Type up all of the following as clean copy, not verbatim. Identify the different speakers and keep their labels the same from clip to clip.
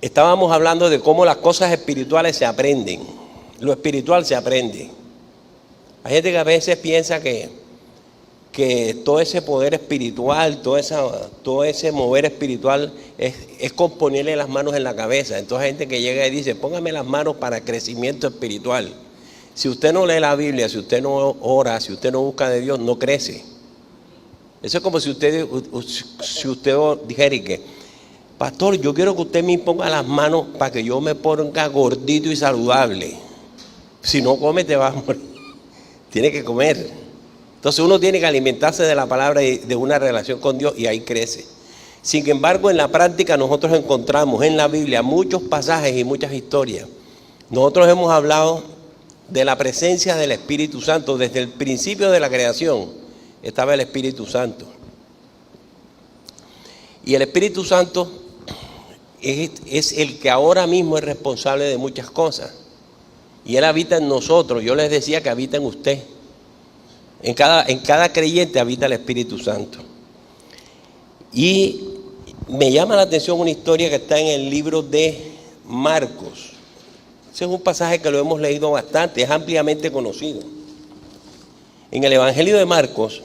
Speaker 1: estábamos hablando de cómo las cosas espirituales se aprenden. Lo espiritual se aprende. Hay gente que a veces piensa que todo ese poder espiritual, todo ese mover espiritual es con ponerle las manos en la cabeza. Entonces hay gente que llega y dice, póngame las manos para crecimiento espiritual. Si usted no lee la Biblia, si usted no ora, si usted no busca de Dios, no crece. Eso es como si usted dijera que, pastor, yo quiero que usted me ponga las manos para que yo me ponga gordito y saludable. Si no come, te vas a morir. Tiene que comer. Entonces uno tiene que alimentarse de la palabra y de una relación con Dios y ahí crece. Sin embargo, en la práctica nosotros encontramos en la Biblia muchos pasajes y muchas historias. Nosotros hemos hablado de la presencia del Espíritu Santo. Desde el principio de la creación estaba el Espíritu Santo. Y el Espíritu Santo es el que ahora mismo es responsable de muchas cosas. Y Él habita en nosotros. Yo les decía que habita en usted. En cada creyente habita el Espíritu Santo. Y me llama la atención una historia que está en el libro de Marcos. Ese es un pasaje que lo hemos leído bastante, es ampliamente conocido. En el Evangelio de Marcos,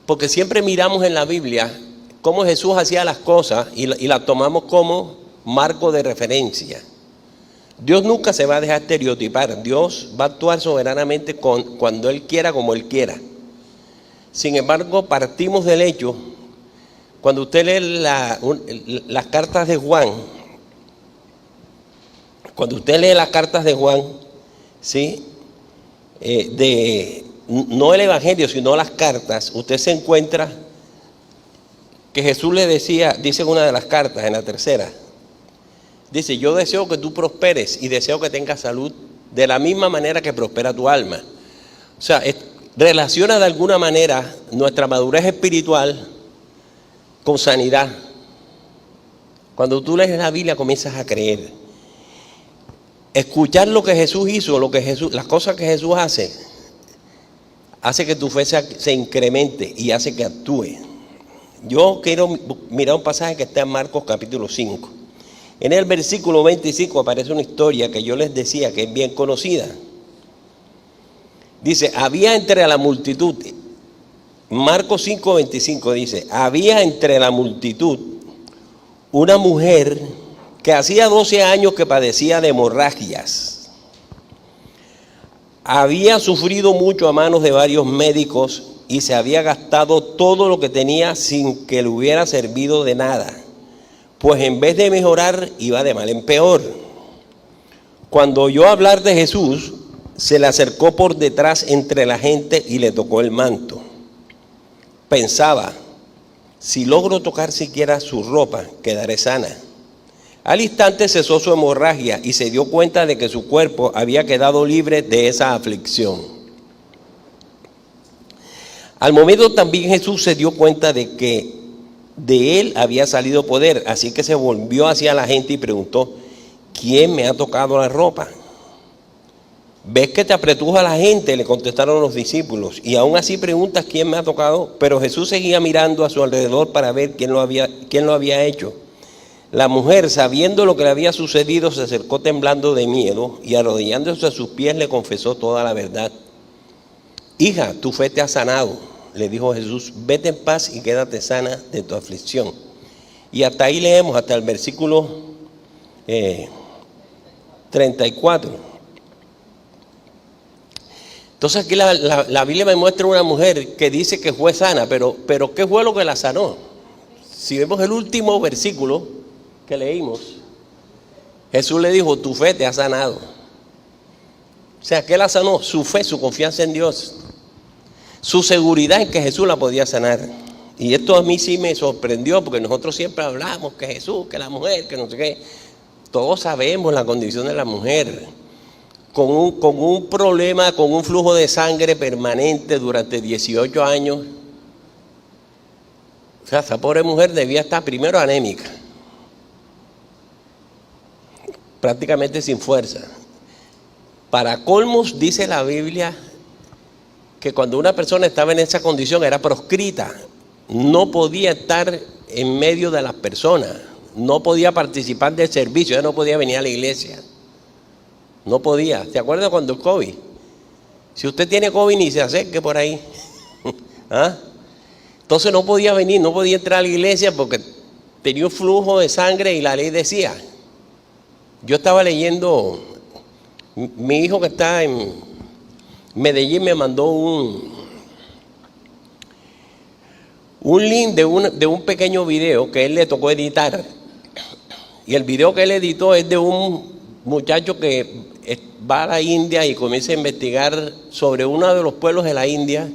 Speaker 1: porque siempre miramos en la Biblia cómo Jesús hacía las cosas y las tomamos como marco de referencia. Dios nunca se va a dejar estereotipar. Dios va a actuar soberanamente cuando Él quiera, como Él quiera. Sin embargo, partimos del hecho, cuando usted lee las cartas de Juan, ¿sí? No el Evangelio, sino las cartas, usted se encuentra que Jesús le decía, dice en una de las cartas, en la tercera, dice, yo deseo que tú prosperes y deseo que tengas salud de la misma manera que prospera tu alma. O sea, relaciona de alguna manera nuestra madurez espiritual con sanidad. Cuando tú lees la Biblia comienzas a creer. Escuchar lo que Jesús hizo, las cosas que Jesús hace que tu fe se incremente y hace que actúe. Yo quiero mirar un pasaje que está en Marcos capítulo 5. En el versículo 25 aparece una historia que yo les decía que es bien conocida. Dice, había entre la multitud, Marcos 5, 25 dice, había entre la multitud una mujer que hacía 12 años que padecía de hemorragias. Había sufrido mucho a manos de varios médicos y se había gastado todo lo que tenía sin que le hubiera servido de nada. Pues en vez de mejorar, iba de mal en peor. Cuando oyó hablar de Jesús, se le acercó por detrás entre la gente y le tocó el manto. Pensaba, si logro tocar siquiera su ropa, quedaré sana. Al instante cesó su hemorragia y se dio cuenta de que su cuerpo había quedado libre de esa aflicción. Al momento también Jesús se dio cuenta de que de él había salido poder, así que se volvió hacia la gente y preguntó, ¿quién me ha tocado la ropa? ¿Ves que te apretuja la gente?, le contestaron los discípulos, y aún así preguntas quién me ha tocado. Pero Jesús seguía mirando a su alrededor para ver quién lo había hecho. La mujer, sabiendo lo que le había sucedido, se acercó temblando de miedo y arrodillándose a sus pies le confesó toda la verdad. Hija, tu fe te ha sanado, le dijo Jesús, vete en paz y quédate sana de tu aflicción. Y hasta ahí leemos, hasta el versículo 34. Entonces aquí la Biblia me muestra una mujer que dice que fue sana, pero ¿qué fue lo que la sanó? Si vemos el último versículo que leímos, Jesús le dijo, tu fe te ha sanado. O sea, ¿qué la sanó? Su fe, su confianza en Dios, su seguridad en que Jesús la podía sanar. Y esto a mí sí me sorprendió, porque nosotros siempre hablamos que Jesús, que la mujer, que no sé qué. Todos sabemos la condición de la mujer, con un problema, con un flujo de sangre permanente durante 18 años. O sea, esa pobre mujer debía estar primero anémica, prácticamente sin fuerza. Para colmos, dice la Biblia que cuando una persona estaba en esa condición era proscrita, no podía estar en medio de las personas, no podía participar del servicio, ella no podía venir a la iglesia. No podía. ¿Se acuerda cuando el COVID? Si usted tiene COVID, ni se acerque por ahí. ¿Ah? Entonces no podía venir, no podía entrar a la iglesia porque tenía un flujo de sangre y la ley decía. Yo estaba leyendo, mi hijo que está en Medellín me mandó un link de un pequeño video que él le tocó editar. Y el video que él editó es de un muchacho que va a la India y comienza a investigar sobre uno de los pueblos de la India.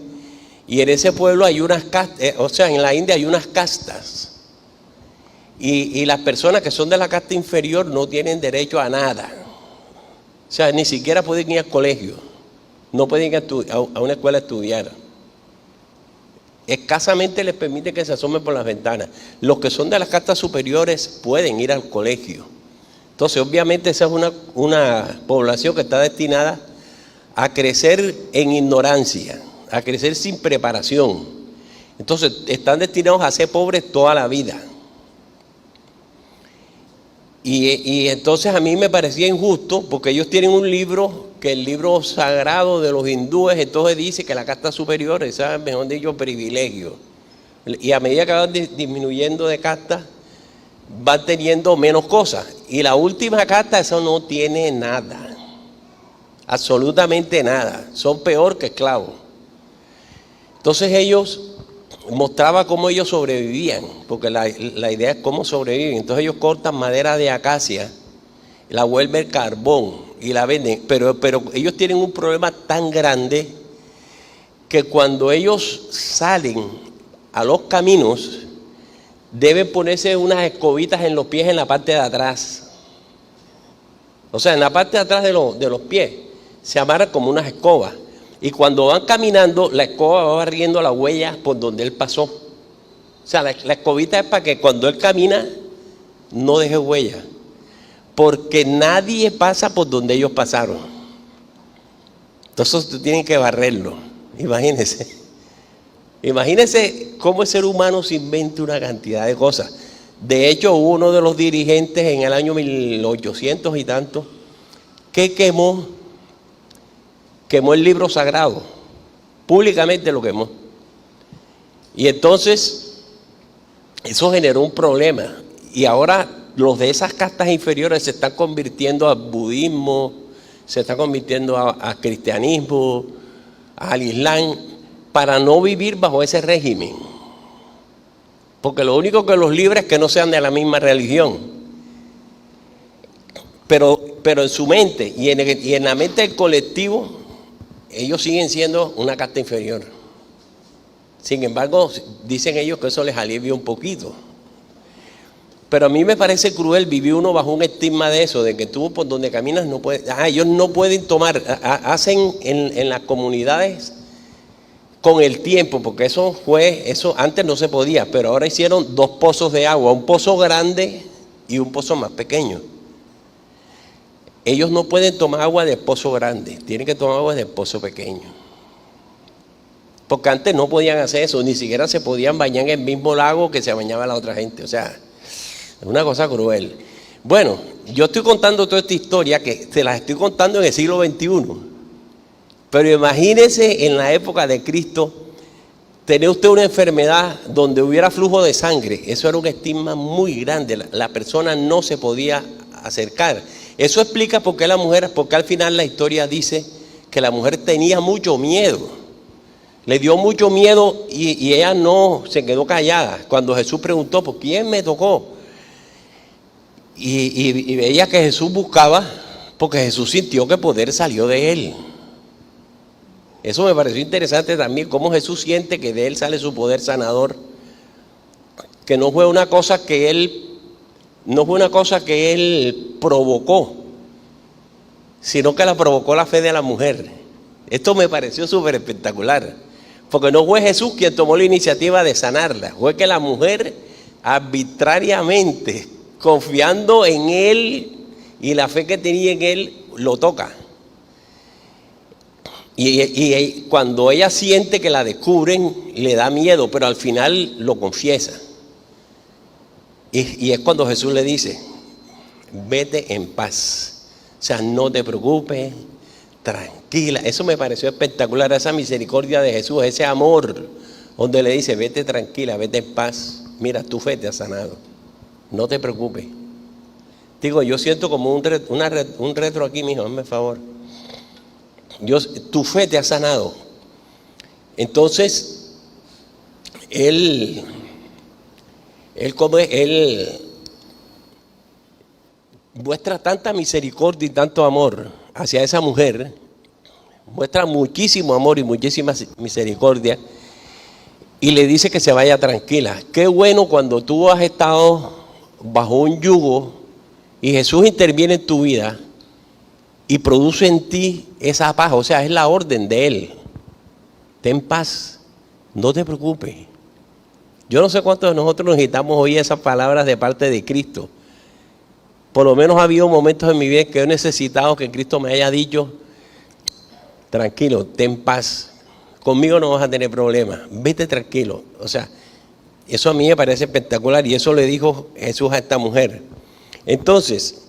Speaker 1: Y en ese pueblo hay unas castas, o sea, en la India hay unas castas. Y las personas que son de la casta inferior no tienen derecho a nada. O sea, ni siquiera pueden ir al colegio. No pueden ir a una escuela a estudiar. Escasamente les permite que se asomen por las ventanas. Los que son de las castas superiores pueden ir al colegio. Entonces, obviamente, esa es una población que está destinada a crecer en ignorancia, a crecer sin preparación. Entonces, están destinados a ser pobres toda la vida. Y entonces a mí me parecía injusto porque ellos tienen un libro, que el libro sagrado de los hindúes, entonces dice que la casta superior, esa es, mejor dicho, privilegio. Y a medida que van disminuyendo de casta, van teniendo menos cosas. Y la última casta, eso no tiene nada. Absolutamente nada. Son peor que esclavos. Entonces ellos mostraba cómo ellos sobrevivían, porque la idea es cómo sobreviven. Entonces ellos cortan madera de acacia, la vuelven carbón y la venden, pero ellos tienen un problema tan grande que cuando ellos salen a los caminos deben ponerse unas escobitas en los pies en la parte de atrás. O sea, en la parte de atrás de los pies se amarran como unas escobas. Y cuando van caminando, la escoba va barriendo la huella por donde él pasó. O sea, la escobita es para que cuando él camina no deje huella. Porque nadie pasa por donde ellos pasaron. Entonces usted tiene que barrerlo. Imagínense. Imagínense cómo el ser humano se inventa una cantidad de cosas. De hecho, hubo uno de los dirigentes en el año 1800 y tanto que quemó el libro sagrado, públicamente lo quemó. Y entonces eso generó un problema. Y ahora los de esas castas inferiores se están convirtiendo al budismo, se están convirtiendo a cristianismo, al islam, para no vivir bajo ese régimen. Porque lo único que los libra es que no sean de la misma religión. Pero en su mente y en la mente del colectivo, ellos siguen siendo una casta inferior. Sin embargo, dicen ellos que eso les alivia un poquito. Pero a mí me parece cruel vivir uno bajo un estigma de eso, de que tú por donde caminas no puedes. Ellos no pueden tomar, hacen en las comunidades con el tiempo, porque eso antes no se podía, pero ahora hicieron 2 pozos de agua, un pozo grande y un pozo más pequeño. Ellos no pueden tomar agua del pozo grande, tienen que tomar agua del pozo pequeño. Porque antes no podían hacer eso, ni siquiera se podían bañar en el mismo lago que se bañaba la otra gente. O sea, es una cosa cruel. Bueno, yo estoy contando toda esta historia que se las estoy contando en el siglo XXI. Pero imagínese en la época de Cristo, tener usted una enfermedad donde hubiera flujo de sangre. Eso era un estigma muy grande, la persona no se podía acercar. Eso explica por qué porque al final la historia dice que la mujer tenía mucho miedo. Le dio mucho miedo y ella no se quedó callada. Cuando Jesús preguntó, ¿por quién me tocó? Y veía que Jesús buscaba, porque Jesús sintió que el poder salió de él. Eso me pareció interesante también, cómo Jesús siente que de él sale su poder sanador. Que no fue una cosa que él provocó, sino que la provocó la fe de la mujer. Esto me pareció súper espectacular, porque no fue Jesús quien tomó la iniciativa de sanarla, fue que la mujer arbitrariamente, confiando en él y la fe que tenía en él, lo toca. Y cuando ella siente que la descubren, le da miedo, pero al final lo confiesa. Y es cuando Jesús le dice, vete en paz. O sea, no te preocupes, tranquila. Eso me pareció espectacular, esa misericordia de Jesús, ese amor, donde le dice, vete tranquila, vete en paz. Mira, tu fe te ha sanado. No te preocupes. Digo, yo siento como un retro aquí, mijo, hazme el favor. Tu fe te ha sanado. Entonces, él muestra tanta misericordia y tanto amor hacia esa mujer, muestra muchísimo amor y muchísima misericordia, y le dice que se vaya tranquila. Qué bueno cuando tú has estado bajo un yugo y Jesús interviene en tu vida y produce en ti esa paz. O sea, es la orden de Él. Ten paz, no te preocupes. Yo no sé cuántos de nosotros necesitamos oír esas palabras de parte de Cristo. Por lo menos ha habido momentos en mi vida que he necesitado que Cristo me haya dicho, tranquilo, ten paz, conmigo no vas a tener problemas, vete tranquilo. O sea, eso a mí me parece espectacular y eso le dijo Jesús a esta mujer. Entonces,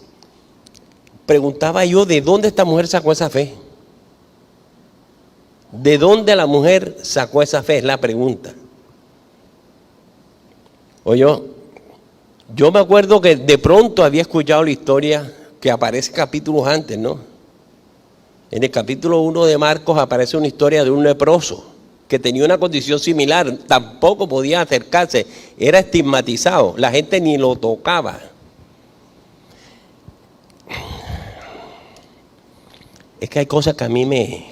Speaker 1: preguntaba yo, ¿de dónde esta mujer sacó esa fe? ¿De dónde la mujer sacó esa fe? Es la pregunta. Oye, yo me acuerdo que de pronto había escuchado la historia que aparece capítulos antes, ¿no? En el capítulo 1 de Marcos aparece una historia de un leproso que tenía una condición similar, tampoco podía acercarse, era estigmatizado, la gente ni lo tocaba. Es que hay cosas que a mí me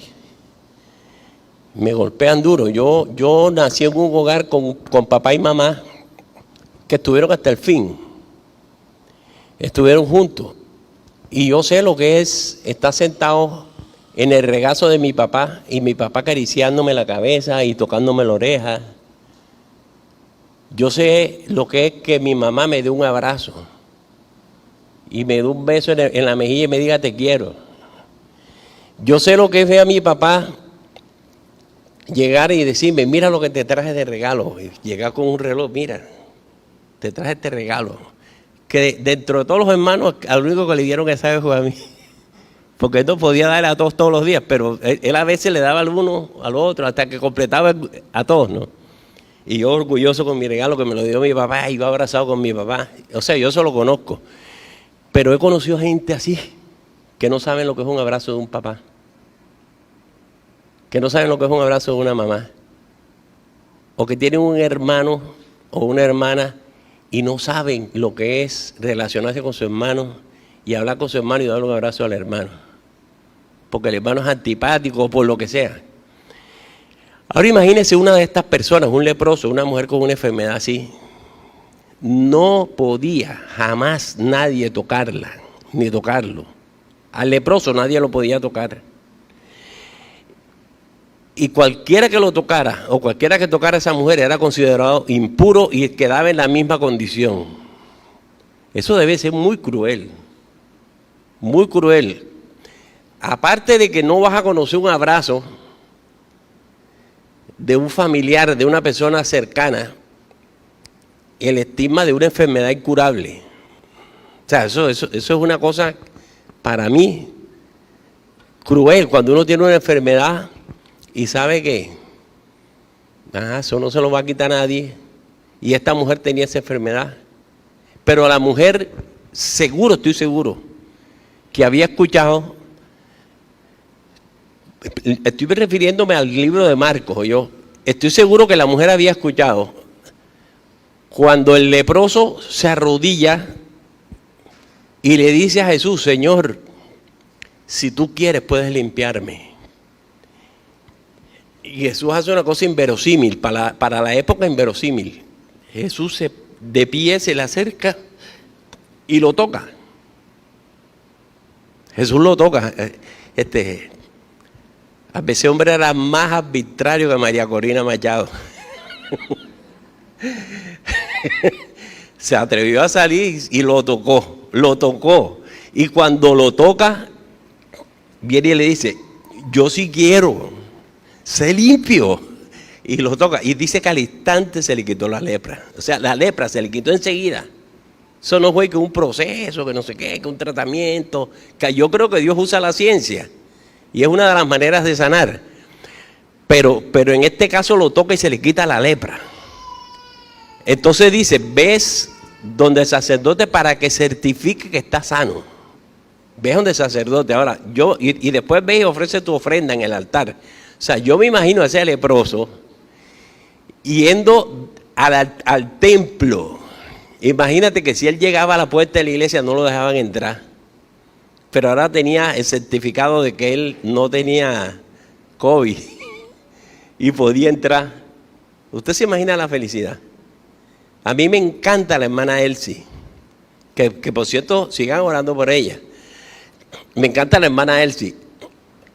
Speaker 1: golpean duro. Yo nací en un hogar con papá y mamá que estuvieron hasta el fin, estuvieron juntos, y yo sé lo que es estar sentado en el regazo de mi papá y mi papá acariciándome la cabeza y tocándome la oreja. Yo sé lo que es que mi mamá me dé un abrazo y me dé un beso en la mejilla y me diga te quiero. Yo sé lo que es ver a mi papá llegar y decirme, mira lo que te traje de regalo, y llegar con un reloj, mira, te traje este regalo, que dentro de todos los hermanos, al único que le dieron esa vez fue a mí, porque él no podía darle a todos los días, pero él a veces le daba al uno, al otro, hasta que completaba a todos, ¿no? Y yo orgulloso con mi regalo que me lo dio mi papá, y yo abrazado con mi papá. O sea, yo eso lo conozco, pero he conocido gente así, que no saben lo que es un abrazo de un papá, que no saben lo que es un abrazo de una mamá, o que tienen un hermano o una hermana y no saben lo que es relacionarse con su hermano y hablar con su hermano y darle un abrazo al hermano, porque el hermano es antipático o por lo que sea. Ahora imagínense una de estas personas, un leproso, una mujer con una enfermedad así, no podía jamás nadie tocarla, ni tocarlo. Al leproso nadie lo podía tocar. Y cualquiera que lo tocara, o cualquiera que tocara a esa mujer, era considerado impuro y quedaba en la misma condición. Eso debe ser muy cruel, muy cruel. Aparte de que no vas a conocer un abrazo de un familiar, de una persona cercana, el estigma de una enfermedad incurable. O sea, eso es una cosa, para mí, cruel, cuando uno tiene una enfermedad y sabe que eso no se lo va a quitar a nadie, y esta mujer tenía esa enfermedad. Pero la mujer, seguro, estoy seguro, que había escuchado, estoy refiriéndome al libro de Marcos, yo estoy seguro que la mujer había escuchado cuando el leproso se arrodilla y le dice a Jesús, Señor, si tú quieres puedes limpiarme. Y Jesús hace una cosa inverosímil, para la época inverosímil. Jesús de pie se le acerca y lo toca. Jesús lo toca. A veces ese hombre era más arbitrario que María Corina Machado. Se atrevió a salir y lo tocó. Y cuando lo toca, viene y le dice, yo sí quiero, sé limpio. Y lo toca. Y dice que al instante se le quitó la lepra. O sea, la lepra se le quitó enseguida. Eso no fue que un proceso, que no sé qué, que un tratamiento. Que yo creo que Dios usa la ciencia y es una de las maneras de sanar. Pero en este caso lo toca y se le quita la lepra. Entonces dice, ves donde el sacerdote para que certifique que está sano. Ves donde el sacerdote. Ahora, y después ves y ofrece tu ofrenda en el altar. O sea, yo me imagino a ese leproso yendo al templo. Imagínate que si él llegaba a la puerta de la iglesia no lo dejaban entrar. Pero ahora tenía el certificado de que él no tenía COVID y podía entrar. ¿Usted se imagina la felicidad? A mí me encanta la hermana Elsie, que por cierto sigan orando por ella. Me encanta la hermana Elsie,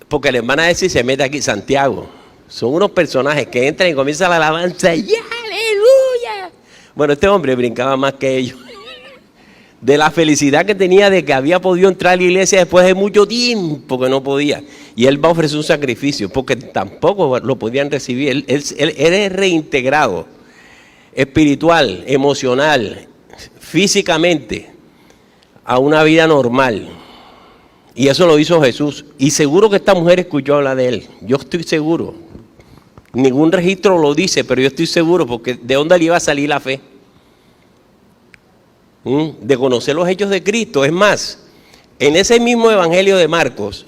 Speaker 1: porque la hermana Elsie se mete aquí, Santiago. Son unos personajes que entran y comienzan la alabanza. ¡Y aleluya! Bueno, este hombre brincaba más que ellos. De la felicidad que tenía de que había podido entrar a la iglesia después de mucho tiempo que no podía. Y él va a ofrecer un sacrificio, porque tampoco lo podían recibir. Él es reintegrado, espiritual, emocional, físicamente, a una vida normal. Y eso lo hizo Jesús. Y seguro que esta mujer escuchó hablar de él. Yo estoy seguro. Ningún registro lo dice, pero yo estoy seguro, porque ¿de dónde le iba a salir la fe? De conocer los hechos de Cristo. Es más, en ese mismo evangelio de Marcos,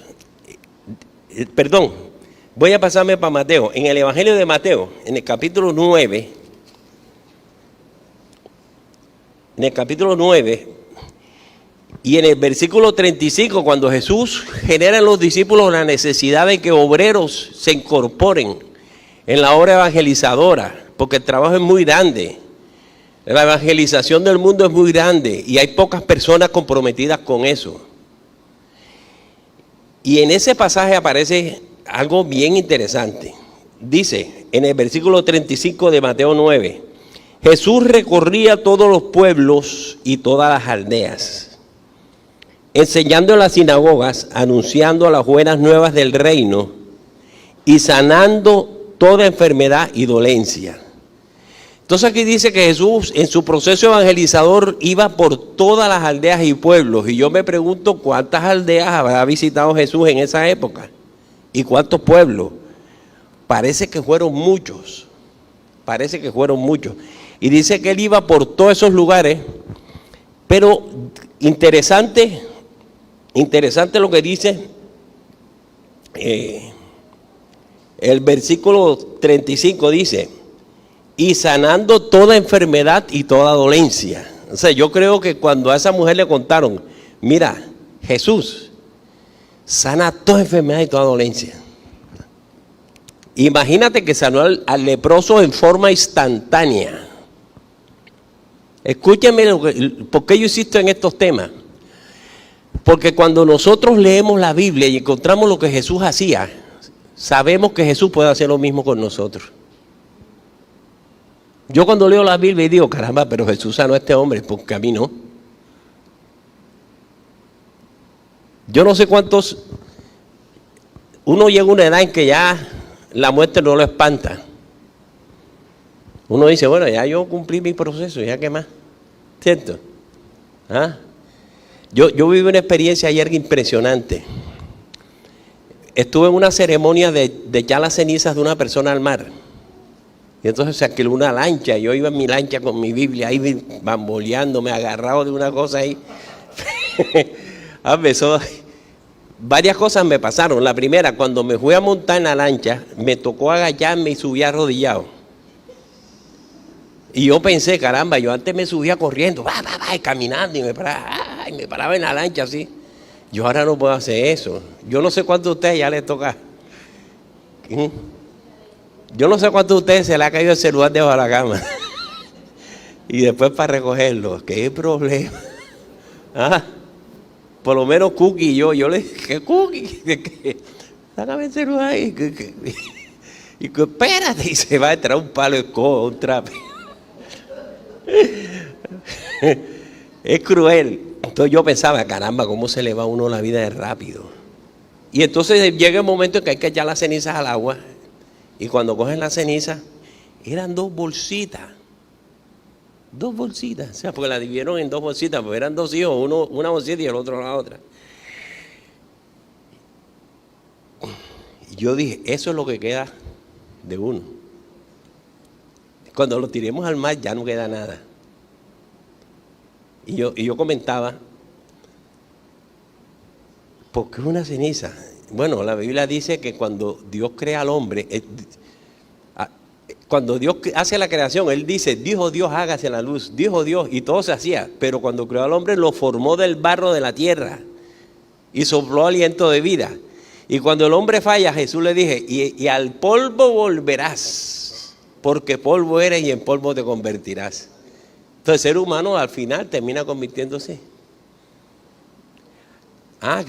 Speaker 1: voy a pasarme para Mateo. En el evangelio de Mateo, en el capítulo 9, y en el versículo 35, cuando Jesús genera en los discípulos la necesidad de que obreros se incorporen en la obra evangelizadora, porque el trabajo es muy grande. La evangelización del mundo es muy grande y hay pocas personas comprometidas con eso. Y en ese pasaje aparece algo bien interesante. Dice en el versículo 35 de Mateo 9, Jesús recorría todos los pueblos y todas las aldeas, enseñando en las sinagogas, anunciando las buenas nuevas del reino y sanando toda enfermedad y dolencia. Entonces aquí dice que Jesús en su proceso evangelizador iba por todas las aldeas y pueblos. Y yo me pregunto cuántas aldeas habrá visitado Jesús en esa época y cuántos pueblos. Parece que fueron muchos. Y dice que él iba por todos esos lugares. Pero interesante lo que dice el versículo 35 dice, y sanando toda enfermedad y toda dolencia. O sea, yo creo que cuando a esa mujer le contaron, mira, Jesús sana toda enfermedad y toda dolencia. Imagínate que sanó al leproso en forma instantánea. Escúchenme por qué yo insisto en estos temas. Porque cuando nosotros leemos la Biblia y encontramos lo que Jesús hacía, sabemos que Jesús puede hacer lo mismo con nosotros. Yo cuando leo la Biblia y digo, caramba, pero Jesús sanó a este hombre, porque a mí no. Yo no sé cuántos, uno llega a una edad en que ya la muerte no lo espanta. Uno dice, bueno, ya yo cumplí mi proceso, ya qué más, ¿cierto? ¿Ah? Yo viví una experiencia ayer impresionante. Estuve en una ceremonia de echar las cenizas de una persona al mar. Y entonces se alquiló una lancha. Yo iba en mi lancha con mi Biblia ahí bamboleándome, agarrado de una cosa ahí. Varias cosas me pasaron. La primera, cuando me fui a montar en la lancha, me tocó agacharme y subí arrodillado. Y yo pensé, caramba, yo antes me subía corriendo, y caminando, y me paraba en la lancha así. Yo ahora no puedo hacer eso. Yo no sé cuántos de ustedes ya les toca. Yo no sé cuántos de ustedes se le ha caído el celular debajo de la cama. Y después para recogerlo. ¿Qué problema? Por lo menos Cookie y yo le dije, ¿qué Cookie? Sácame el celular ahí. Y que espérate, y se va a entrar un palo de escoba, un trape. Es cruel. Entonces yo pensaba, caramba, ¿cómo se le va a uno la vida de rápido? Y entonces llega el momento en que hay que echar las cenizas al agua. Y cuando cogen las cenizas, eran 2 bolsitas 2 bolsitas, o sea, porque la dividieron en 2 bolsitas, porque eran 2 hijos, uno una bolsita y el otro la otra. Y yo dije, eso es lo que queda de uno. Cuando lo tiremos al mar ya no queda nada. Y yo comentaba, ¿por qué una ceniza? Bueno, la Biblia dice que cuando Dios crea al hombre, cuando Dios hace la creación, Él dice, dijo Dios, hágase la luz, dijo Dios, y todo se hacía. Pero cuando creó al hombre, lo formó del barro de la tierra y sopló aliento de vida. Y cuando el hombre falla, Jesús le dije, y al polvo volverás, porque polvo eres y en polvo te convertirás. Entonces el ser humano al final termina convirtiéndose.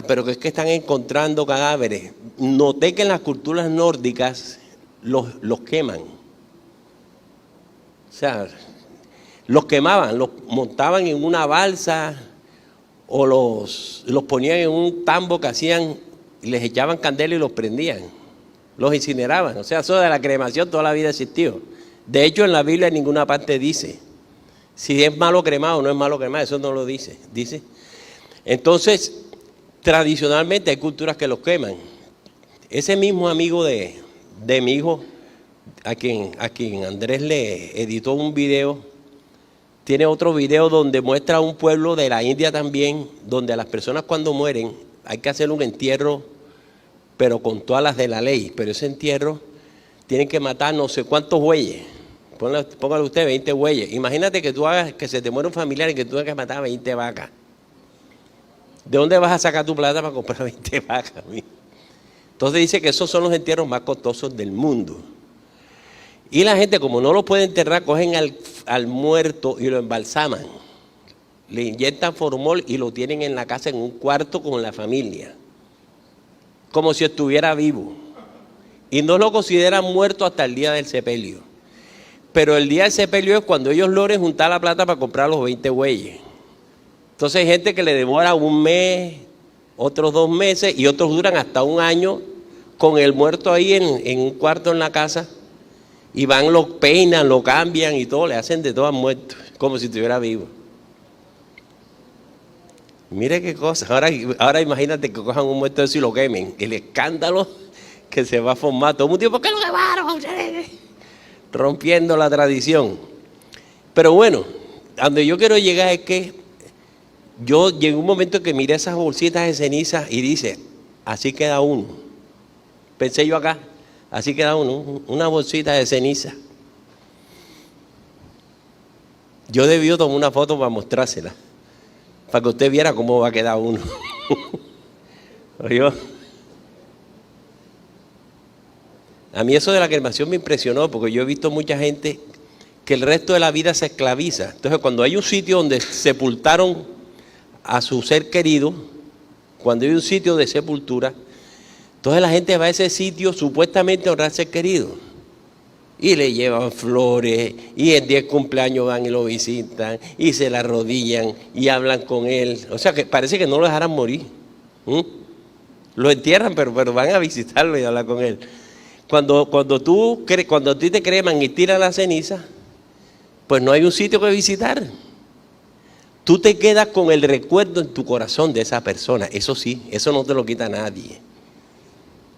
Speaker 1: Pero que es que están encontrando cadáveres. Noté que en las culturas nórdicas los queman. O sea, los quemaban, los montaban en una balsa o los ponían en un tambo que hacían, y les echaban candela y los prendían. Los incineraban. O sea, eso de la cremación toda la vida existió. De hecho, en la Biblia en ninguna parte dice si es malo cremado o no es malo cremado. Eso no lo dice. Entonces, tradicionalmente hay culturas que los queman. Ese mismo amigo de mi hijo, a quien Andrés le editó un video, tiene otro video donde muestra un pueblo de la India también, donde a las personas cuando mueren hay que hacer un entierro, pero con todas las de la ley. Pero ese entierro tienen que matar no sé cuántos bueyes. Póngale usted 20 bueyes. Imagínate que tú hagas que se te muera un familiar y que tú tengas que matar 20 vacas. ¿De dónde vas a sacar tu plata para comprar 20 vacas? Entonces dice que esos son los entierros más costosos del mundo. Y la gente, como no lo puede enterrar, cogen al muerto y lo embalsaman. Le inyectan formol y lo tienen en la casa en un cuarto con la familia, como si estuviera vivo. Y no lo consideran muerto hasta el día del sepelio. Pero el día del sepelio es cuando ellos logren juntar la plata para comprar los 20 bueyes. Entonces hay gente que le demora 1 mes, otros 2 meses y otros duran hasta 1 año con el muerto ahí en un cuarto en la casa. Y van, lo peinan, lo cambian y todo, le hacen de todo al muerto, como si estuviera vivo. Mire qué cosa. Ahora imagínate que cojan un muerto y lo quemen. El escándalo que se va a formar. Todo el mundo dice, ¿por qué lo quemaron? Rompiendo la tradición. Pero bueno, a donde yo quiero llegar es que yo llegué a un momento que miré esas bolsitas de ceniza y dice, así queda uno. Pensé yo acá, así queda uno, una bolsita de ceniza. Yo debí tomar una foto para mostrársela, para que usted viera cómo va a quedar uno. ¿Oyó? A mí eso de la cremación me impresionó, porque yo he visto mucha gente que el resto de la vida se esclaviza. Entonces, cuando hay un sitio donde sepultaron a su ser querido, cuando hay un sitio de sepultura, entonces la gente va a ese sitio supuestamente a honrar al ser querido. Y le llevan flores, y el día del cumpleaños van y lo visitan, y se le arrodillan, y hablan con él. O sea, que parece que no lo dejaran morir. Lo entierran, pero van a visitarlo y hablar con él. Cuando a ti te creman y tiran la ceniza, pues no hay un sitio que visitar. Tú te quedas con el recuerdo en tu corazón de esa persona. Eso sí, eso no te lo quita nadie.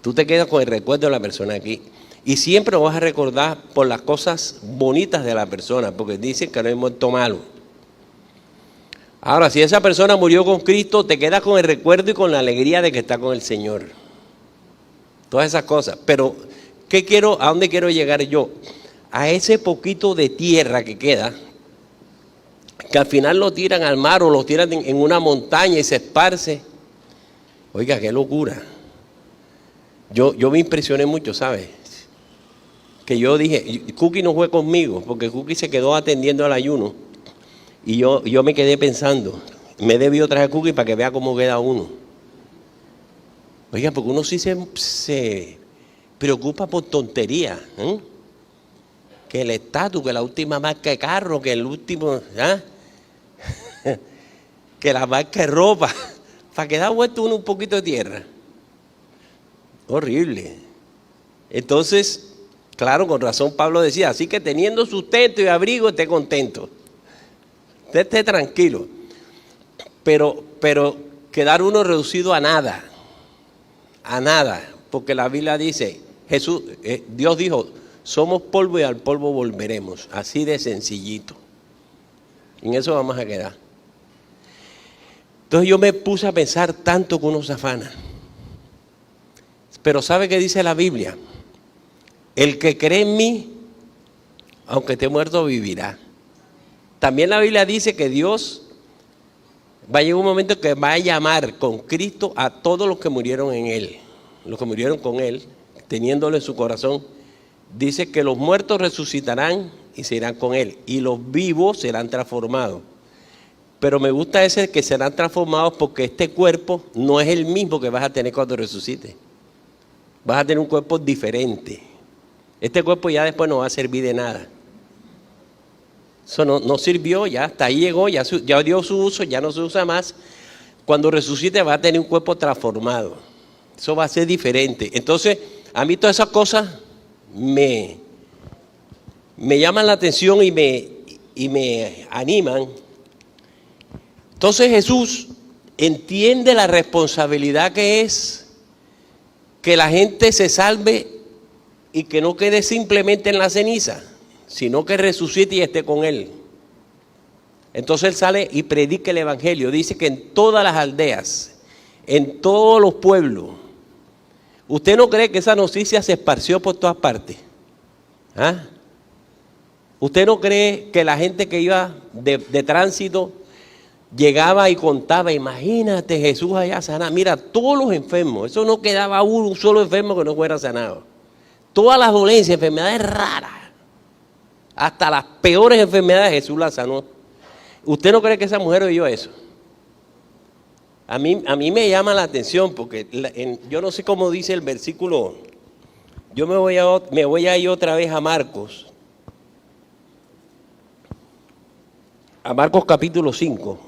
Speaker 1: Tú te quedas con el recuerdo de la persona aquí. Y siempre lo vas a recordar por las cosas bonitas de la persona, porque dicen que no hay muerto malo. Ahora, si esa persona murió con Cristo, te quedas con el recuerdo y con la alegría de que está con el Señor. Todas esas cosas. Pero, ¿a dónde quiero llegar yo? A ese poquito de tierra que queda, que al final lo tiran al mar o lo tiran en una montaña y se esparce. Oiga, qué locura. Yo me impresioné mucho, ¿sabes? Que yo dije, Cookie no fue conmigo, porque Cookie se quedó atendiendo al ayuno. Y yo me quedé pensando, me debió traer Cookie para que vea cómo queda uno. Oiga, porque uno sí se preocupa por tonterías, ¿eh? Que el estatus, que la última marca de carro, que el último, que la marca de ropa, para quedar vuelto uno un poquito de tierra. Horrible. Entonces, claro, con razón Pablo decía, así que teniendo sustento y abrigo, esté contento. Usted esté tranquilo. Pero quedar uno reducido a nada. A nada. Porque la Biblia dice, Dios dijo, somos polvo y al polvo volveremos. Así de sencillito. En eso vamos a quedar. Entonces yo me puse a pensar tanto que uno se afana. Pero ¿sabe qué dice la Biblia? El que cree en mí, aunque esté muerto, vivirá. También la Biblia dice que Dios va a llegar un momento que va a llamar con Cristo a todos los que murieron en Él. Los que murieron con Él, teniéndolo en su corazón. Dice que los muertos resucitarán y se irán con Él. Y los vivos serán transformados. Pero me gusta ese que serán transformados porque este cuerpo no es el mismo que vas a tener cuando resucites. Vas a tener un cuerpo diferente. Este cuerpo ya después no va a servir de nada. Eso no sirvió, ya hasta ahí llegó, ya dio su uso, ya no se usa más. Cuando resucite va a tener un cuerpo transformado. Eso va a ser diferente. Entonces, a mí todas esas cosas me llaman la atención y me animan. Entonces Jesús entiende la responsabilidad que es que la gente se salve y que no quede simplemente en la ceniza, sino que resucite y esté con Él. Entonces Él sale y predica el Evangelio. Dice que en todas las aldeas, en todos los pueblos. ¿Usted no cree que esa noticia se esparció por todas partes? ¿Ah? ¿Usted no cree que la gente que iba de tránsito llegaba y contaba? Imagínate, Jesús allá sanado. Mira, todos los enfermos, eso no quedaba un solo enfermo que no fuera sanado. Todas las dolencias, enfermedades raras, hasta las peores enfermedades Jesús las sanó. ¿Usted no cree que esa mujer oyó eso? A mí me llama la atención porque yo no sé cómo dice el versículo. Yo me voy a ir otra vez a Marcos. A Marcos capítulo 5.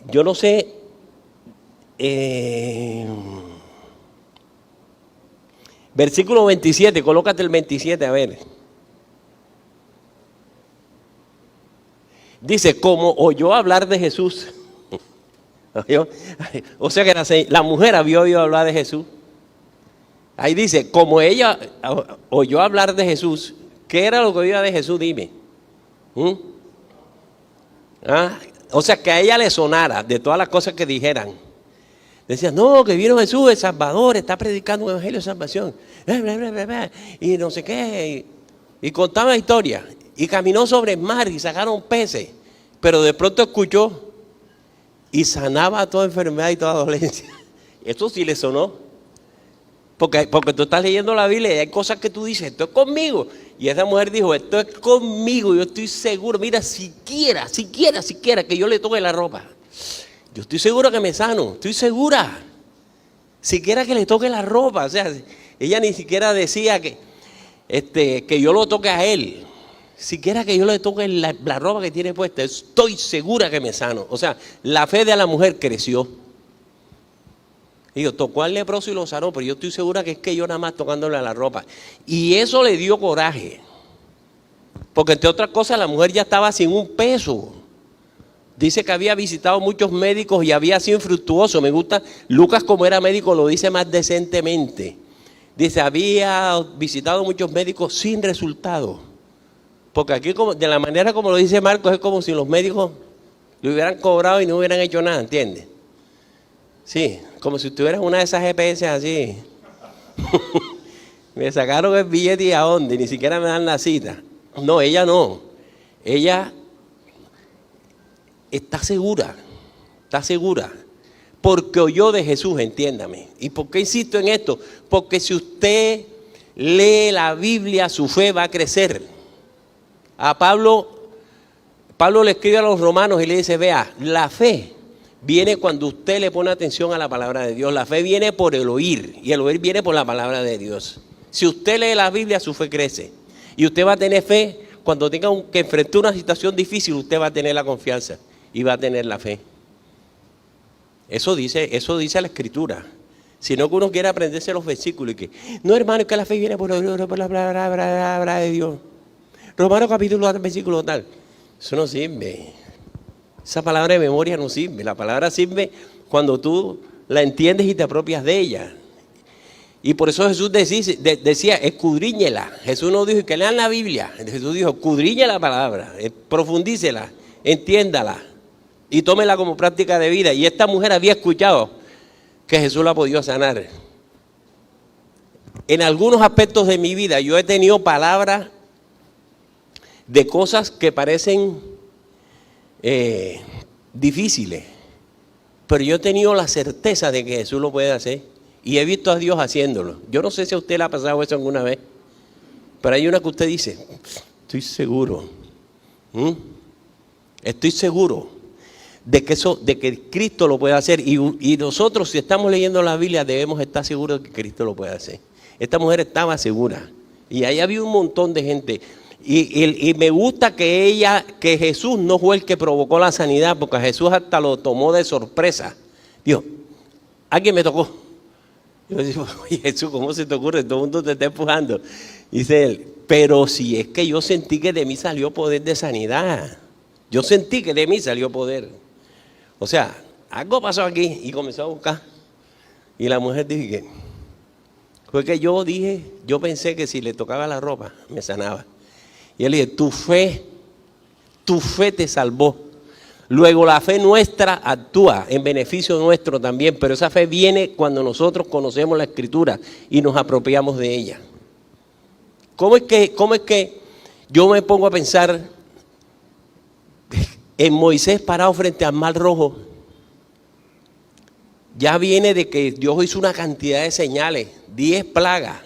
Speaker 1: Yo no sé, versículo 27, colócate el 27, a ver. Dice, como oyó hablar de Jesús. O sea que la mujer había oído hablar de Jesús. Ahí dice, como ella oyó hablar de Jesús, ¿qué era lo que oía de Jesús? Dime. O sea, que a ella le sonara de todas las cosas que dijeran. Decían, no, que vino Jesús, el Salvador, está predicando un evangelio de salvación. Y no sé qué. Y contaba la historia. Y caminó sobre el mar y sacaron peces. Pero de pronto escuchó y sanaba toda enfermedad y toda dolencia. Eso sí le sonó. Porque tú estás leyendo la Biblia y hay cosas que tú dices, esto es conmigo. Y esa mujer dijo, esto es conmigo, yo estoy seguro. Mira, siquiera que yo le toque la ropa. Yo estoy seguro que me sano, estoy segura. Siquiera que le toque la ropa. O sea, ella ni siquiera decía que yo lo toque a él. Siquiera que yo le toque la ropa que tiene puesta, estoy segura que me sano. O sea, la fe de la mujer creció. Y yo, tocó al leproso y lo sanó, pero yo estoy segura que es que yo nada más tocándole a la ropa. Y eso le dio coraje. Porque entre otras cosas la mujer ya estaba sin un peso. Dice que había visitado muchos médicos y había sido infructuoso. Me gusta, Lucas como era médico lo dice más decentemente. Dice, había visitado muchos médicos sin resultado. Porque aquí, de la manera como lo dice Marcos, es como si los médicos le hubieran cobrado y no hubieran hecho nada, ¿entiendes? Sí, como si tuvieras una de esas GPS así. Me sacaron el billete y a dónde, ni siquiera me dan la cita. No, ella no. Ella está segura, porque oyó de Jesús, entiéndame. ¿Y por qué insisto en esto? Porque si usted lee la Biblia, su fe va a crecer. A Pablo le escribe a los romanos y le dice, vea, la fe viene cuando usted le pone atención a la palabra de Dios. La fe viene por el oír y el oír viene por la palabra de Dios. Si usted lee la Biblia, su fe crece. Y usted va a tener fe cuando tenga que enfrentar una situación difícil, usted va a tener la confianza y va a tener la fe. Eso dice la Escritura. Si no, que uno quiere aprenderse los versículos y que, no hermano, es que la fe viene por la palabra de Dios. Romanos capítulo tal, versículo tal. Eso no sirve. Esa palabra de memoria no sirve. La palabra sirve cuando tú la entiendes y te apropias de ella. Y por eso Jesús decía, escudriñela. Jesús no dijo que lean la Biblia. Jesús dijo, escudriñe la palabra, profundícela, entiéndala y tómela como práctica de vida. Y esta mujer había escuchado que Jesús la podía sanar. En algunos aspectos de mi vida yo he tenido palabras de cosas que parecen difíciles, pero yo he tenido la certeza de que Jesús lo puede hacer y he visto a Dios haciéndolo. Yo no sé si a usted le ha pasado eso alguna vez, pero hay una que usted dice, estoy seguro, estoy seguro de que Cristo lo puede hacer, y nosotros, si estamos leyendo la Biblia, debemos estar seguros de que Cristo lo puede hacer. Esta mujer estaba segura y ahí había un montón de gente. Y me gusta que Jesús no fue el que provocó la sanidad, porque Jesús hasta lo tomó de sorpresa. Dijo, alguien me tocó. Yo digo, oye Jesús, ¿cómo se te ocurre? Todo el mundo te está empujando. Dice él, pero si es que yo sentí que de mí salió poder de sanidad. Yo sentí que de mí salió poder. O sea, algo pasó aquí y comenzó a buscar. Y la mujer dije, fue que yo pensé que si le tocaba la ropa, me sanaba. Y él le dije, tu fe te salvó. Luego la fe nuestra actúa en beneficio nuestro también, pero esa fe viene cuando nosotros conocemos la Escritura y nos apropiamos de ella. ¿Cómo es que yo me pongo a pensar en Moisés parado frente al Mar Rojo? Ya viene de que Dios hizo una cantidad de señales, 10 plagas.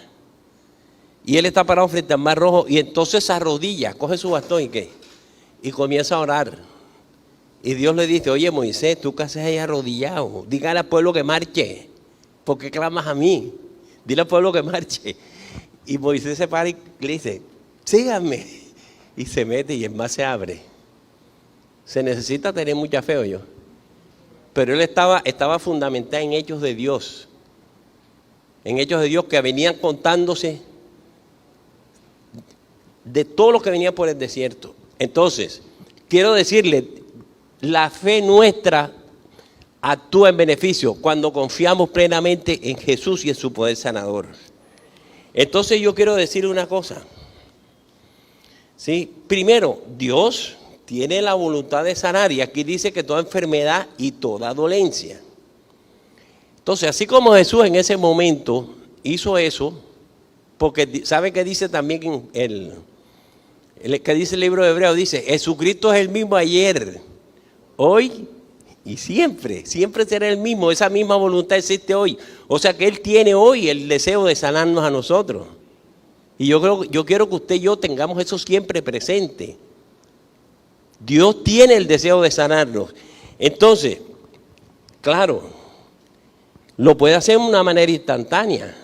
Speaker 1: Y él está parado frente al Mar Rojo y entonces se arrodilla, coge su bastón y comienza a orar. Y Dios le dice, oye Moisés, ¿tú qué haces ahí arrodillado? Dígale al pueblo que marche. ¿Por qué clamas a mí? Dile al pueblo que marche. Y Moisés se para y le dice, síganme. Y se mete y el mar se abre. Se necesita tener mucha fe, oye. Pero él estaba fundamentado en hechos de Dios. En hechos de Dios que venían contándose de todo lo que venía por el desierto. Entonces, quiero decirle, la fe nuestra actúa en beneficio cuando confiamos plenamente en Jesús y en su poder sanador. Entonces yo quiero decir una cosa. ¿Sí? Primero, Dios tiene la voluntad de sanar, y aquí dice que toda enfermedad y toda dolencia. Entonces, así como Jesús en ese momento hizo eso, porque ¿sabe qué dice también el que dice el libro de Hebreos? Dice, Jesucristo es el mismo ayer, hoy y siempre será el mismo. Esa misma voluntad existe hoy. O sea que Él tiene hoy el deseo de sanarnos a nosotros. Y yo quiero que usted y yo tengamos eso siempre presente. Dios tiene el deseo de sanarnos. Entonces, claro, lo puede hacer de una manera instantánea.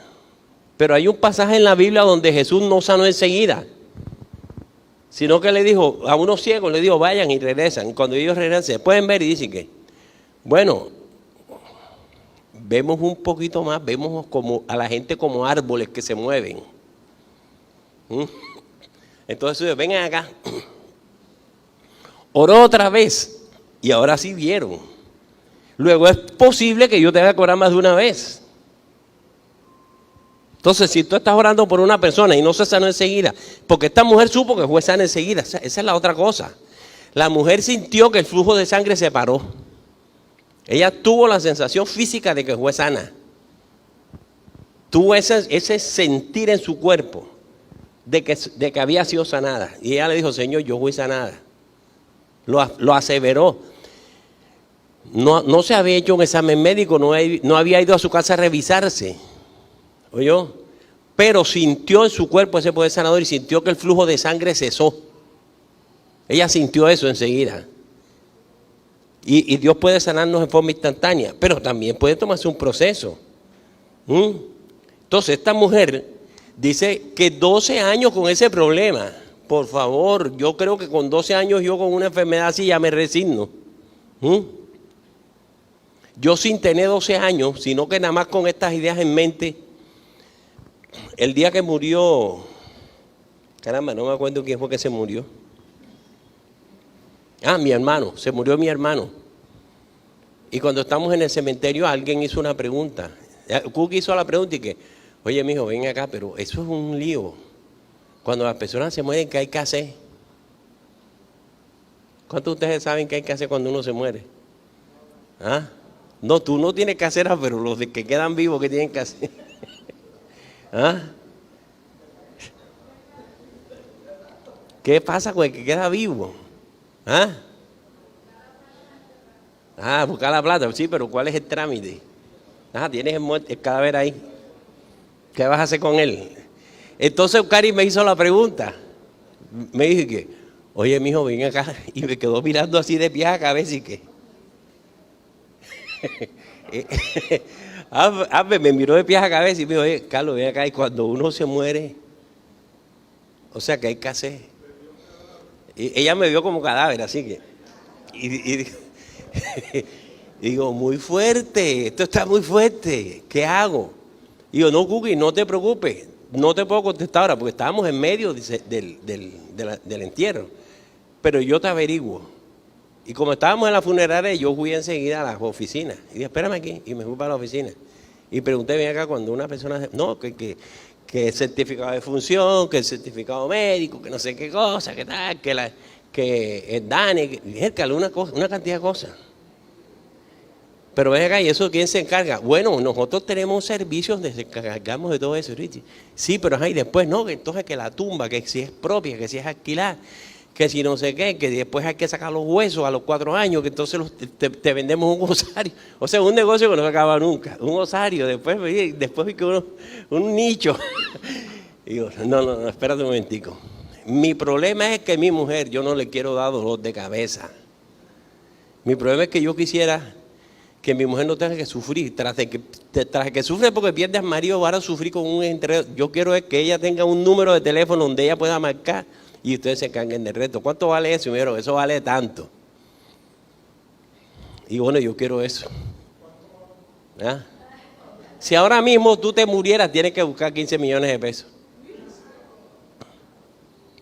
Speaker 1: Pero hay un pasaje en la Biblia donde Jesús no sanó enseguida, sino que le dijo a unos ciegos, le dijo, vayan y regresan. Y cuando ellos regresan, pueden ver y dicen que, bueno, vemos un poquito más, vemos como a la gente como árboles que se mueven. Entonces, vengan acá. Oró otra vez y ahora sí vieron. Luego es posible que yo tenga que orar más de una vez. Entonces, si tú estás orando por una persona y no se sanó enseguida, porque esta mujer supo que fue sana enseguida, esa es la otra cosa. La mujer sintió que el flujo de sangre se paró. Ella tuvo la sensación física de que fue sana. Tuvo ese sentir en su cuerpo de que había sido sanada. Y ella le dijo, Señor, yo fui sanada. Lo aseveró. No se había hecho un examen médico, no había ido a su casa a revisarse. ¿Oyó? Pero sintió en su cuerpo ese poder sanador y sintió que el flujo de sangre cesó. Ella sintió eso enseguida. Y Dios puede sanarnos en forma instantánea, pero también puede tomarse un proceso. Entonces esta mujer dice que 12 años con ese problema. Por favor, yo creo que con 12 años yo con una enfermedad así ya me resigno. Yo sin tener 12 años, sino que nada más con estas ideas en mente, el día que murió Caramba, no me acuerdo quién fue que se murió. Ah, mi hermano, se murió mi hermano. Y cuando estamos en el cementerio, alguien hizo una pregunta. Cookie hizo la pregunta y que, oye, mijo, ven acá, pero eso es un lío. Cuando las personas se mueren, ¿qué hay que hacer? ¿Cuántos de ustedes saben qué hay que hacer cuando uno se muere? ¿Ah? No, tú no tienes que hacer, pero los que quedan vivos, ¿qué tienen que hacer? ¿Ah? ¿Qué pasa con el que queda vivo? ¿Ah? Ah, buscar la plata. Sí, pero ¿cuál es el trámite? Ah, tienes el cadáver ahí. ¿Qué vas a hacer con él? Entonces Cari me hizo la pregunta. Me dije que, oye, mijo, ven acá. Y me quedó mirando así de pie a cabeza y que. Me miró de pie a cabeza y me dijo, oye, Carlos, ven acá. Y cuando uno se muere, o sea, ¿qué hay que hacer? Y ella me vio como cadáver, así que. Y digo, muy fuerte, esto está muy fuerte, ¿qué hago? Y yo, no, Cookie, no te preocupes, no te puedo contestar ahora porque estábamos en medio del entierro, pero yo te averiguo. Y como estábamos en la funeraria, yo fui enseguida a las oficinas y dije, espérame aquí, y me fui para la oficina. Y pregunté, ven acá, cuando una persona, no, que el certificado de función, que el certificado médico, que no sé qué cosa, que tal, que el DANE, una cantidad de cosas. Pero ven acá, ¿y eso quién se encarga? Bueno, nosotros tenemos servicios donde se encargamos de todo eso, Richie. Sí, pero ahí después no, que entonces que la tumba, que si es propia, que si es alquilar, que si no sé qué, que después hay que sacar los huesos a los 4 años, que entonces te vendemos un osario. O sea, un negocio que no se acaba nunca. Un osario, después que un nicho. Y digo, no, espérate un momentico. Mi problema es que mi mujer, yo no le quiero dar dolor de cabeza. Mi problema es que yo quisiera que mi mujer no tenga que sufrir, tras que sufre porque pierde al marido, va a sufrir con un enredo. Yo quiero es que ella tenga un número de teléfono donde ella pueda marcar y ustedes se encarguen del resto. ¿Cuánto vale eso? Mira, eso vale tanto. Y bueno, yo quiero eso. ¿Ah? Si ahora mismo tú te murieras, tienes que buscar 15 millones de pesos.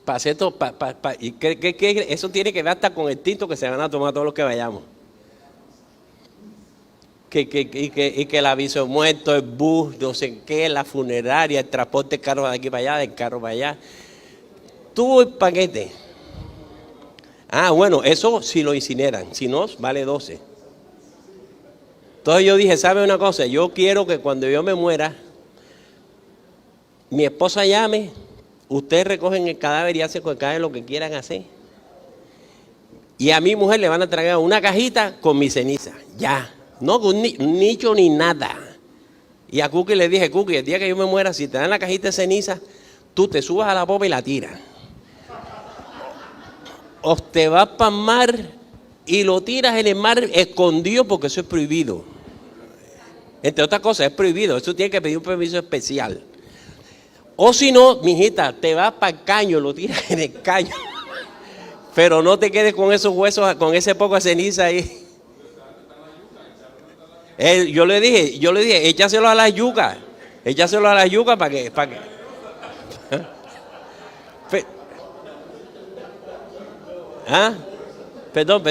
Speaker 1: Para hacer todo, y eso tiene que ver hasta con el tinto que se van a tomar todos los que vayamos. Y que el aviso de muerto, el bus, no sé qué, la funeraria, el transporte del carro de aquí para allá, del carro para allá. Todo el paquete. Ah, bueno, eso si lo incineran, si no, vale 12. Entonces yo dije, ¿sabe una cosa? Yo quiero que cuando yo me muera, mi esposa llame, ustedes recogen el cadáver y hacen con el cadáver lo que quieran hacer. Y a mi mujer le van a traer una cajita con mi ceniza, ya. No con un nicho ni nada. Y a Cookie le dije, Cookie, el día que yo me muera, si te dan la cajita de ceniza, tú te subas a la popa y la tiras. O te vas para el mar y lo tiras en el mar escondido porque eso es prohibido. Entre otras cosas, es prohibido. Eso tiene que pedir un permiso especial. O si no, mijita, te vas para el caño, lo tiras en el caño. Pero no te quedes con esos huesos, con ese poco de ceniza ahí. Yo le dije, échaselo a las yucas. Échaselo a las yucas para que. ¿Ah? Perdón.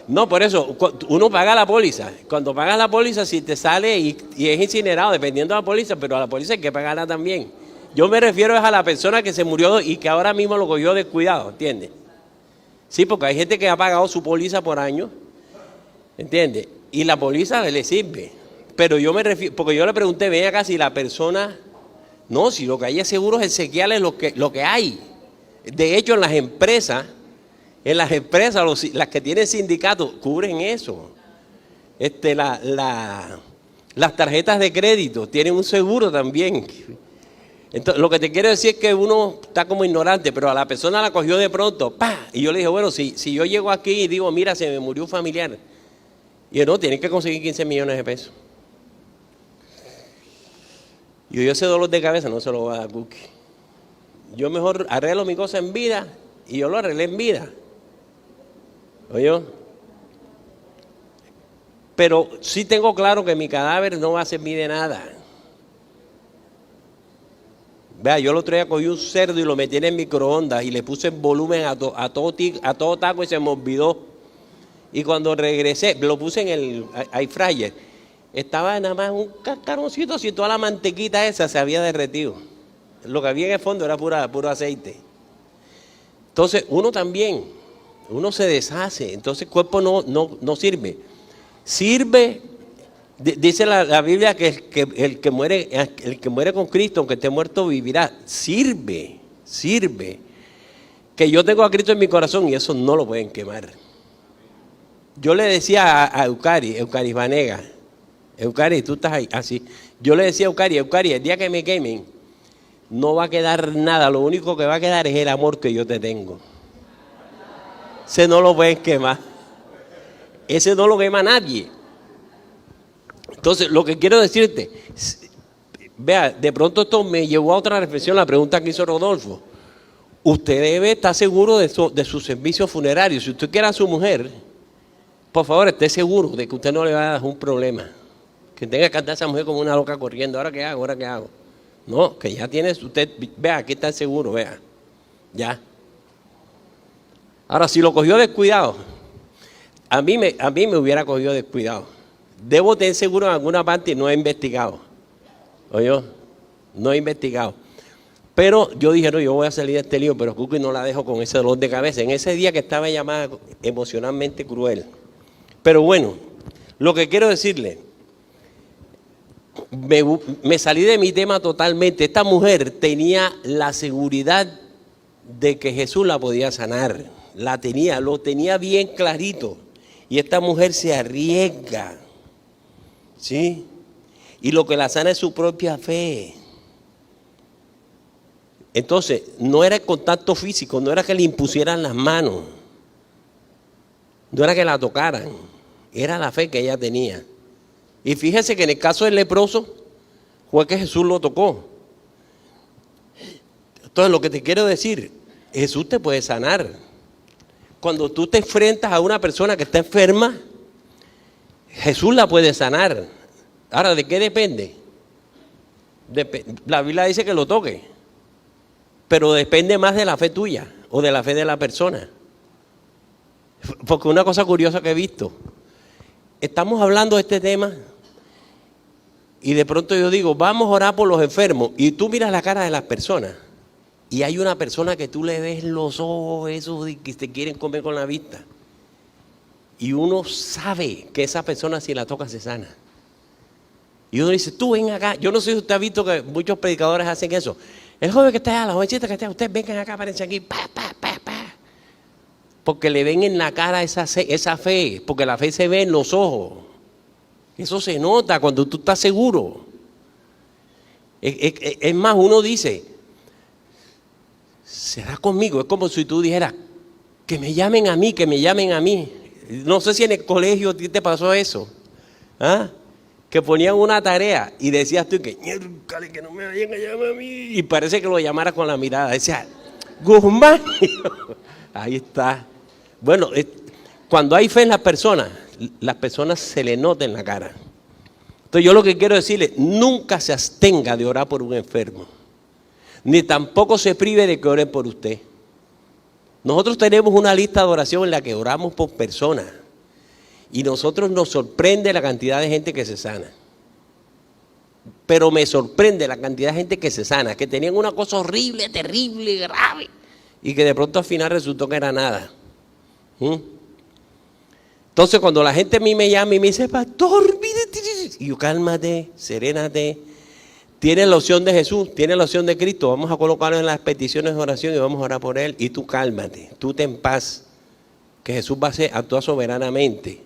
Speaker 1: No, por eso, uno paga la póliza. Cuando pagas la póliza, si te sale y es incinerado, dependiendo de la póliza, pero a la póliza hay que pagarla también. Yo me refiero a la persona que se murió y que ahora mismo lo cogió descuidado, ¿entiendes? Sí, porque hay gente que ha pagado su póliza por años, ¿entiendes? Y la póliza le sirve. Pero yo me refiero, porque yo le pregunté, ven acá si la persona, no, si lo que hay es seguros exequiales, lo que hay. De hecho, en las empresas, las que tienen sindicatos, cubren eso. Las tarjetas de crédito tienen un seguro también. Entonces, lo que te quiero decir es que uno está como ignorante, pero a la persona la cogió de pronto, ¡pah! Y yo le dije, bueno, si yo llego aquí y digo, mira, se me murió un familiar, y yo, no, tienen que conseguir 15 millones de pesos. Y yo ese dolor de cabeza no se lo voy a dar a Cookie. Yo mejor arreglo mi cosa en vida, y yo lo arreglé en vida. ¿Oye? Pero sí tengo claro que mi cadáver no va a servir de nada. Vea, yo el otro día cogí un cerdo y lo metí en el microondas y le puse el volumen a todo taco y se me olvidó. Y cuando regresé, lo puse en el air fryer. Estaba nada más un cascaroncito, así toda la mantequita esa se había derretido. Lo que había en el fondo era puro aceite. Entonces uno también, uno se deshace, entonces el cuerpo no sirve. Sirve, dice la Biblia que el que muere con Cristo, aunque esté muerto, vivirá. Sirve. Que yo tengo a Cristo en mi corazón y eso no lo pueden quemar. Yo le decía a Eucari Vanega, Eucari, tú estás ahí, así. Yo le decía a Eucari, el día que me quemen, no va a quedar nada, lo único que va a quedar es el amor que yo te tengo. Ese no lo pueden quemar. Ese no lo quema nadie. Entonces, lo que quiero decirte, vea, de pronto esto me llevó a otra reflexión, la pregunta que hizo Rodolfo. Usted debe estar seguro de su servicio funerario. Si usted quiere a su mujer, por favor, esté seguro de que usted no le va a dar un problema. Que tenga que andar a esa mujer como una loca corriendo. ¿Ahora qué hago? No, que ya tiene usted, vea, aquí está seguro, vea. Ya. Ahora, si lo cogió descuidado, a mí me hubiera cogido descuidado. Debo tener seguro en alguna parte y no he investigado. ¿Oyó? No he investigado. Pero yo dije, no, yo voy a salir de este lío, pero Cuco no la dejo con ese dolor de cabeza. En ese día que estaba llamada emocionalmente cruel. Pero bueno, lo que quiero decirle, me salí de mi tema totalmente. Esta mujer tenía la seguridad de que Jesús la podía sanar. Lo tenía bien clarito. Y esta mujer se arriesga, ¿sí? Y lo que la sana es su propia fe. Entonces, no era el contacto físico, no era que le impusieran las manos, no era que la tocaran, era la fe que ella tenía. Y fíjese que en el caso del leproso fue que Jesús lo tocó. Entonces, lo que te quiero decir, Jesús te puede sanar. Cuando tú te enfrentas a una persona que está enferma, Jesús la puede sanar. Ahora, ¿de qué depende? La Biblia dice que lo toque, pero depende más de la fe tuya o de la fe de la persona. Porque una cosa curiosa que he visto, estamos hablando de este tema y de pronto yo digo, vamos a orar por los enfermos, y tú miras la cara de las personas y hay una persona que tú le ves los ojos esos que te quieren comer con la vista, y uno sabe que esa persona, si la toca, se sana. Y uno dice, tú ven acá. Yo no sé si usted ha visto que muchos predicadores hacen eso. El joven que está allá, la jovencita que está allá, ustedes vengan acá, párense aquí, pa. Porque le ven en la cara esa fe, porque la fe se ve en los ojos. Eso se nota cuando tú estás seguro. Es más, uno dice, será conmigo. Es como si tú dijeras, que me llamen a mí. No sé si en el colegio a ti te pasó eso. ¿Ah? Que ponían una tarea y decías tú que no me vayan a llamar a mí. Y parece que lo llamara con la mirada. Decía, Guzmán. Ahí está. Bueno, cuando hay fe en las personas se le nota en la cara. Entonces yo lo que quiero decirle, nunca se abstenga de orar por un enfermo. Ni tampoco se prive de que oren por usted. Nosotros tenemos una lista de oración en la que oramos por personas. Y nosotros nos sorprende la cantidad de gente que se sana. Pero me sorprende la cantidad de gente que se sana, que tenían una cosa horrible, terrible, grave, y que de pronto al final resultó que era nada. Entonces cuando la gente a mí me llama y me dice, pastor, y yo, cálmate, serénate. Tienes la opción de Jesús, tienes la opción de Cristo. Vamos a colocarlo en las peticiones de oración y vamos a orar por Él. Y tú cálmate, tú ten paz, que Jesús va a actuar soberanamente.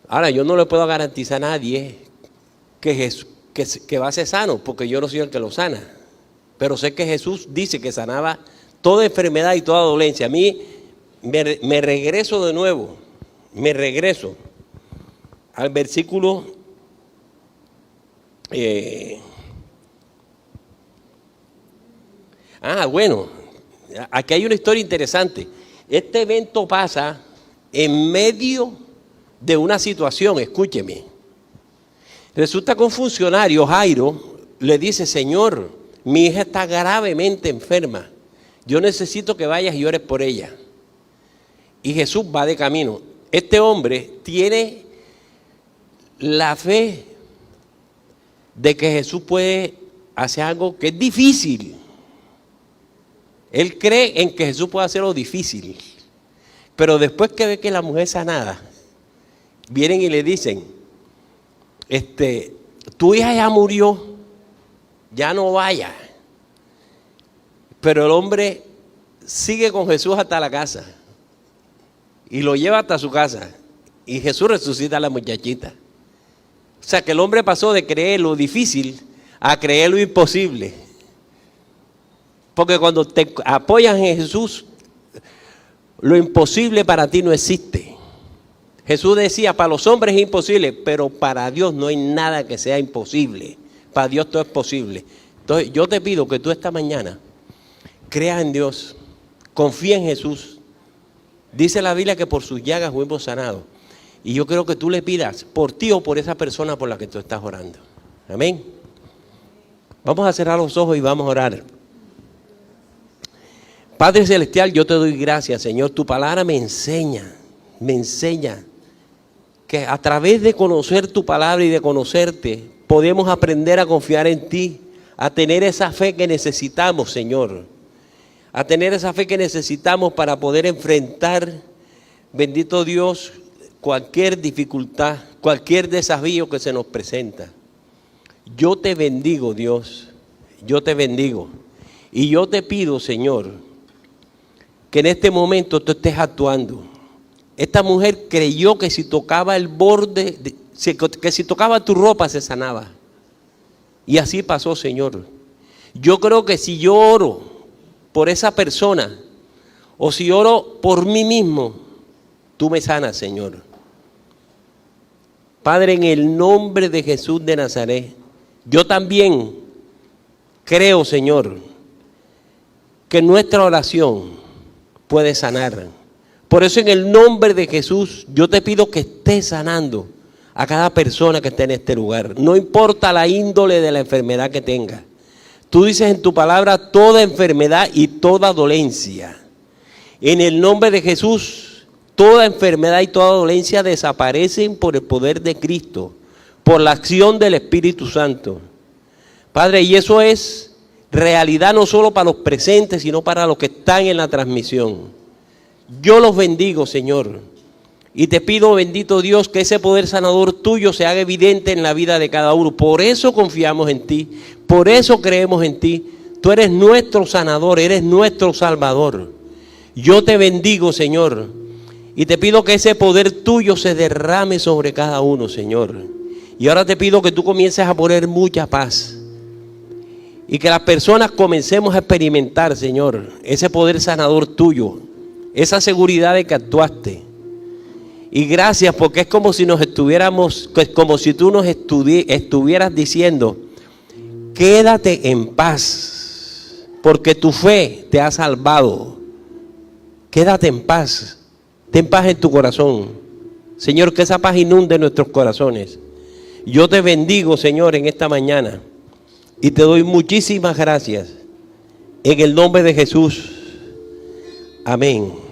Speaker 1: Ahora, yo no le puedo garantizar a nadie que va a ser sano, porque yo no soy el que lo sana. Pero sé que Jesús dice que sanaba toda enfermedad y toda dolencia. A mí me regreso de nuevo, al versículo bueno, aquí hay una historia interesante. Este evento pasa en medio de una situación, escúcheme. Resulta que un funcionario, Jairo, le dice, Señor, mi hija está gravemente enferma. Yo necesito que vayas y ores por ella. Y Jesús va de camino. Este hombre tiene la fe de que Jesús puede hacer algo que es difícil. Él cree en que Jesús puede hacer lo difícil. Pero después que ve que la mujer sanada, vienen y le dicen, tu hija ya murió, ya no vaya. Pero el hombre sigue con Jesús hasta la casa y lo lleva hasta su casa y Jesús resucita a la muchachita. O sea que el hombre pasó de creer lo difícil a creer lo imposible. Porque cuando te apoyas en Jesús, lo imposible para ti no existe. Jesús decía, para los hombres es imposible, pero para Dios no hay nada que sea imposible. Para Dios todo es posible. Entonces yo te pido que tú esta mañana creas en Dios, confía en Jesús. Dice la Biblia que por sus llagas fuimos sanados. Y yo creo que tú le pidas por ti o por esa persona por la que tú estás orando. Amén. Vamos a cerrar los ojos y vamos a orar. Padre Celestial, yo te doy gracias, Señor. Tu palabra me enseña que a través de conocer tu palabra y de conocerte, podemos aprender a confiar en ti, a tener esa fe que necesitamos, Señor. A tener esa fe que necesitamos para poder enfrentar, bendito Dios, cualquier dificultad, cualquier desafío que se nos presenta. Yo te bendigo, Dios, yo te bendigo. Y yo te pido, Señor, que en este momento tú estés actuando. Esta mujer creyó que si tocaba el borde, que si tocaba tu ropa se sanaba. Y así pasó, Señor. Yo creo que si yo oro por esa persona, o si oro por mí mismo, tú me sanas, Señor. Padre, en el nombre de Jesús de Nazaret, yo también creo, Señor, que nuestra oración puede sanar. Por eso en el nombre de Jesús, yo te pido que estés sanando a cada persona que esté en este lugar. No importa la índole de la enfermedad que tenga. Tú dices en tu palabra toda enfermedad y toda dolencia. En el nombre de Jesús, toda enfermedad y toda dolencia desaparecen por el poder de Cristo, por la acción del Espíritu Santo. Padre, y eso es realidad no solo para los presentes, sino para los que están en la transmisión. Yo los bendigo, Señor, y te pido, bendito Dios, que ese poder sanador tuyo se haga evidente en la vida de cada uno. Por eso confiamos en ti, por eso creemos en ti. Tú eres nuestro sanador, eres nuestro salvador. Yo te bendigo, Señor, y te pido que ese poder tuyo se derrame sobre cada uno, Señor. Y ahora te pido que tú comiences a poner mucha paz y que las personas comencemos a experimentar, Señor, ese poder sanador tuyo, esa seguridad de que actuaste. Y gracias, porque es como si nos estuviéramos, como si tú nos estuvieras diciendo, quédate en paz, porque tu fe te ha salvado. Quédate en paz, ten paz en tu corazón. Señor, que esa paz inunde nuestros corazones. Yo te bendigo, Señor, en esta mañana y te doy muchísimas gracias en el nombre de Jesús. Amén.